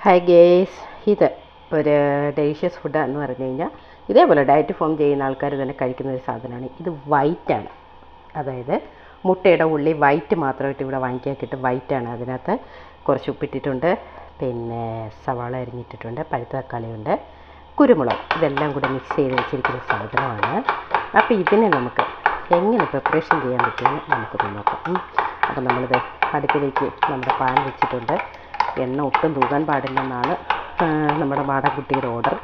Hi guys, ഇത് ഒരു delicious food എന്ന് പറഞ്ഞു കഴിഞ്ഞാൽ ഇതേപോലെ ഡയറ്റ് ഫോം ചെയ്യുന്ന ആൾക്കാർ തന്നെ കഴിക്കുന്ന ഒരു സാധനമാണ്. ഇത് വൈറ്റാണ്, അതായത് മുട്ടയുടെ ഉള്ളി വൈറ്റ് മാത്രമായിട്ട് ഇവിടെ വാങ്ങിക്കാൻ കിട്ടും. വൈറ്റാണ്. അതിനകത്ത് കുറച്ച് ഉപ്പിട്ടിട്ടുണ്ട്, പിന്നെ സവാള അരിഞ്ഞിട്ടിട്ടുണ്ട്, പഴുത്ത തക്കാളിയുണ്ട്, കുരുമുളക്, ഇതെല്ലാം കൂടെ മിക്സ് ചെയ്ത് വെച്ചിരിക്കുന്ന സാധനമാണ്. അപ്പോൾ ഇതിനെ നമുക്ക് എങ്ങനെ പ്രിപ്പറേഷൻ ചെയ്യാൻ പറ്റുമെന്ന് നമുക്കൊന്ന് നോക്കാം. അപ്പോൾ നമ്മളിത് അടുപ്പിലേക്ക് നമ്മുടെ പാൻ വെച്ചിട്ടുണ്ട്. എണ്ണ ഒട്ടും തൂകാൻ പാടില്ലെന്നാണ് നമ്മുടെ മാടൻകുട്ടിയുടെ ഓർഡർ.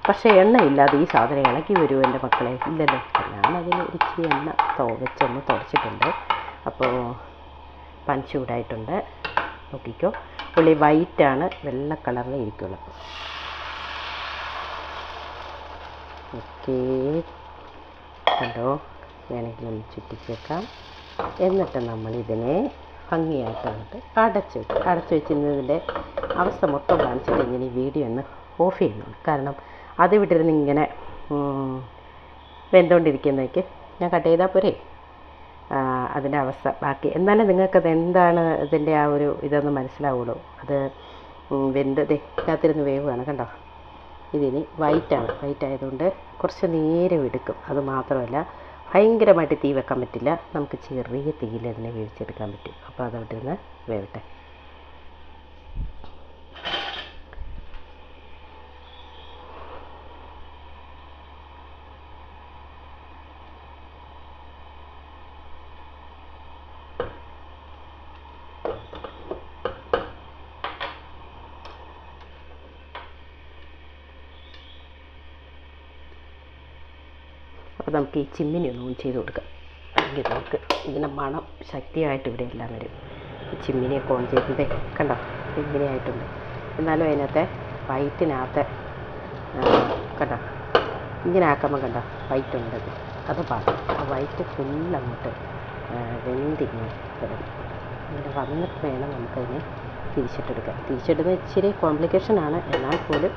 പക്ഷേ എണ്ണയില്ലാതെ ഈ സാധനം ഇളക്കി വരുമോ എൻ്റെ മക്കളെ? ഇല്ലല്ലോ. ഞാനതിന് ഇച്ചിരി എണ്ണ വെച്ചൊന്ന് തുടച്ചിട്ടുണ്ട്. അപ്പോൾ പാൻ ചൂടായിട്ടുണ്ട്. നോക്കിക്കോ, ഉള്ളി വൈറ്റാണ്, വെള്ള കളറിൽ ഇരിക്കുള്ളൂ. ഓക്കേ, കണ്ടോ? വേണമെങ്കിൽ ഒന്ന് ചുറ്റിച്ചേക്കാം. എന്നിട്ട് നമ്മളിതിനെ ഭംഗിയായിട്ട് അടച്ചു വെച്ചിരുന്നതിൻ്റെ അവസ്ഥ മൊത്തം കാണിച്ചിട്ട് ഇങ്ങനെ ഈ വീഡിയോ ഒന്ന് ഓഫ് ചെയ്യുന്നുണ്ട്. കാരണം അത് വിട്ടിരുന്ന് ഇങ്ങനെ വെന്തുകൊണ്ടിരിക്കുന്നതൊക്കെ ഞാൻ കട്ട് ചെയ്താൽ പോരെ, അതിൻ്റെ അവസ്ഥ ബാക്കി. എന്നാലും നിങ്ങൾക്കത് എന്താണ് ഇതിൻ്റെ ആ ഒരു ഇതൊന്ന് മനസ്സിലാവുള്ളൂ. അത് ഇതിനകത്തിരുന്ന് വേവാണ്, കണ്ടോ? ഇതിന് വൈറ്റാണ്. വൈറ്റ് ആയതുകൊണ്ട് കുറച്ച് നേരം എടുക്കും. അത് മാത്രമല്ല, ഭയങ്കരമായിട്ട് തീ വെക്കാൻ പറ്റില്ല. നമുക്ക് ചെറിയ തീയിൽ അതിനെ വേവിച്ചെടുക്കാൻ പറ്റും. അപ്പോൾ അതവിടെ നിന്ന് വേവട്ടെ. അപ്പോൾ നമുക്ക് ഈ ചിമ്മിനി ഒന്ന് ഓൺ ചെയ്ത് കൊടുക്കാം. അല്ലെങ്കിൽ നമുക്ക് ഇതിൻ്റെ മണം ശക്തിയായിട്ട് ഇവിടെ എല്ലാം വരും. ഈ ചിമ്മിനിയൊക്കെ ഓൺ ചെയ്തതേ കണ്ടോ, ഇങ്ങനെയായിട്ടുണ്ട്. എന്നാലും അതിനകത്തെ വൈറ്റിനകത്ത് കണ്ടോ, ഇങ്ങനെ ആക്കുമ്പോൾ കണ്ടോ വൈറ്റ് ഉണ്ടത്. അത് പാടും. ആ വൈറ്റ് ഫുള്ളങ്ങോട്ട് വെന്തിങ്ങനെ വരും. ഇങ്ങനെ വന്നിട്ട് വേണം നമുക്കതിനെ തിരിച്ചിട്ടെടുക്കാം. തിരിച്ചിടുന്നത് ഇച്ചിരി കോംപ്ലിക്കേഷനാണ്, എന്നാൽ പോലും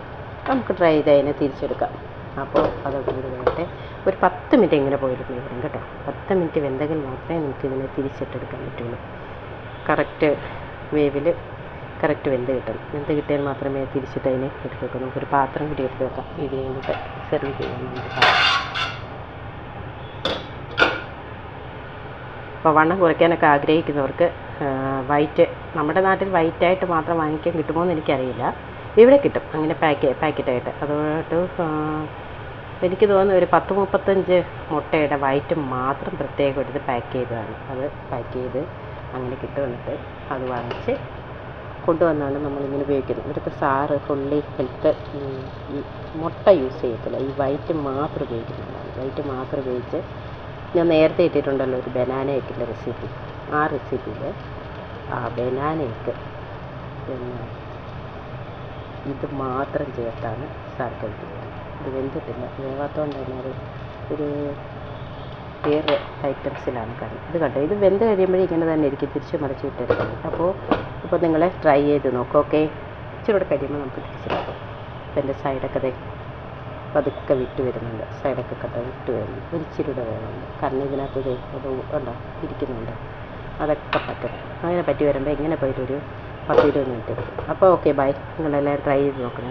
നമുക്ക് ട്രൈ ചെയ്ത് അതിനെ തിരിച്ചെടുക്കാം. അപ്പോൾ അതൊക്കെ കൂടി വേണ്ടേ. ഒരു 10 മിനിറ്റ് ഇങ്ങനെ പോയിട്ട് വരും കേട്ടോ. 10 മിനിറ്റ് വെന്തെങ്കിൽ മാത്രമേ നമുക്ക് ഇതിനെ തിരിച്ചിട്ടെടുക്കാൻ പറ്റുള്ളൂ. കറക്റ്റ് വേവിൽ കറക്റ്റ് വെന്ത് കിട്ടിയാൽ മാത്രമേ തിരിച്ചിട്ട് അതിനെ എടുത്തേക്കൂ. നമുക്കൊരു പാത്രം കൂടി എടുത്ത് വെക്കാം. ഇതിനെ കൂടെ സെർവ് ചെയ്യാൻ വേണ്ടി. അപ്പോൾ വണ്ണം കുറയ്ക്കാനൊക്കെ ആഗ്രഹിക്കുന്നവർക്ക് വൈറ്റ്, നമ്മുടെ നാട്ടിൽ വൈറ്റായിട്ട് മാത്രം വാങ്ങിക്കാൻ കിട്ടുമോ എന്ന് എനിക്കറിയില്ല. ഇവിടെ കിട്ടും അങ്ങനെ പാക്കറ്റായിട്ട്. അതുകൊണ്ട് എനിക്ക് തോന്നുന്നു ഒരു 10-35 മുട്ടയുടെ വൈറ്റ് മാത്രം പ്രത്യേകം എടുത്ത് പാക്ക് ചെയ്തതാണ്. അത് പാക്ക് ചെയ്ത് അങ്ങനെ കിട്ടുമെന്നിട്ട് അത് വാങ്ങിച്ച് കൊണ്ടുവന്നാണ് നമ്മളിങ്ങനെ ഉപയോഗിക്കുന്നത്. ഇവിടുത്തെ സാറ് ഫുള്ളി ഹെൽത്ത് മുട്ട യൂസ് ചെയ്യത്തില്ല, ഈ വൈറ്റ് മാത്രം ഉപയോഗിക്കുന്നുണ്ടാണ്. വൈറ്റ് മാത്രം ഉപയോഗിച്ച് ഞാൻ നേരത്തെ ഇട്ടിട്ടുണ്ടല്ലോ ഒരു ബനാന കേക്കിൻ്റെ റെസിപ്പി. ആ റെസിപ്പിയിൽ ആ ബനാന കേക്ക് പിന്നെ ഇത് മാത്രം ചേർത്താണ് സാർ കഴിക്കുന്നത്. ഇത് വെന്തിട്ടില്ല, വേവാത്തതുകൊണ്ട് തന്നെ അത് ഒരു വേറെ ഐറ്റംസിലാണ് കാണുന്നത്. ഇത് കണ്ടോ, ഇത് വെന്ത് കഴിയുമ്പോഴേ ഇങ്ങനെ തന്നെ ഇരിക്കും, തിരിച്ച് മറിച്ച് വിട്ടെടുക്കുന്നത്. അപ്പോൾ നിങ്ങൾ ട്രൈ ചെയ്ത് നോക്കും. ഓക്കെ, ഇച്ചിരി കൂടെ കഴിയുമ്പോൾ നമുക്ക് തിരിച്ചിടാം. അപ്പോൾ എൻ്റെ സൈഡൊക്കെ പതുക്കെ വിട്ട് വരുന്നുണ്ട്. സൈഡൊക്കെ കണ്ടോ വിട്ട് വരുന്നു. ഒരു ഇച്ചിരി കൂടെ വേണമുണ്ട്. കാരണം ഇതിനകത്ത് അത് ഉണ്ടോ ഇരിക്കുന്നുണ്ട്. അതൊക്കെ പറ്റണം. അങ്ങനെ പറ്റി വരുമ്പോൾ ഇങ്ങനെ പോയിട്ടൊരു 10-20 മിനിറ്റ് എടുക്കും. അപ്പോൾ ഓക്കെ, ബൈ. നിങ്ങളെല്ലാവരും ട്രൈ ചെയ്ത് നോക്കണം.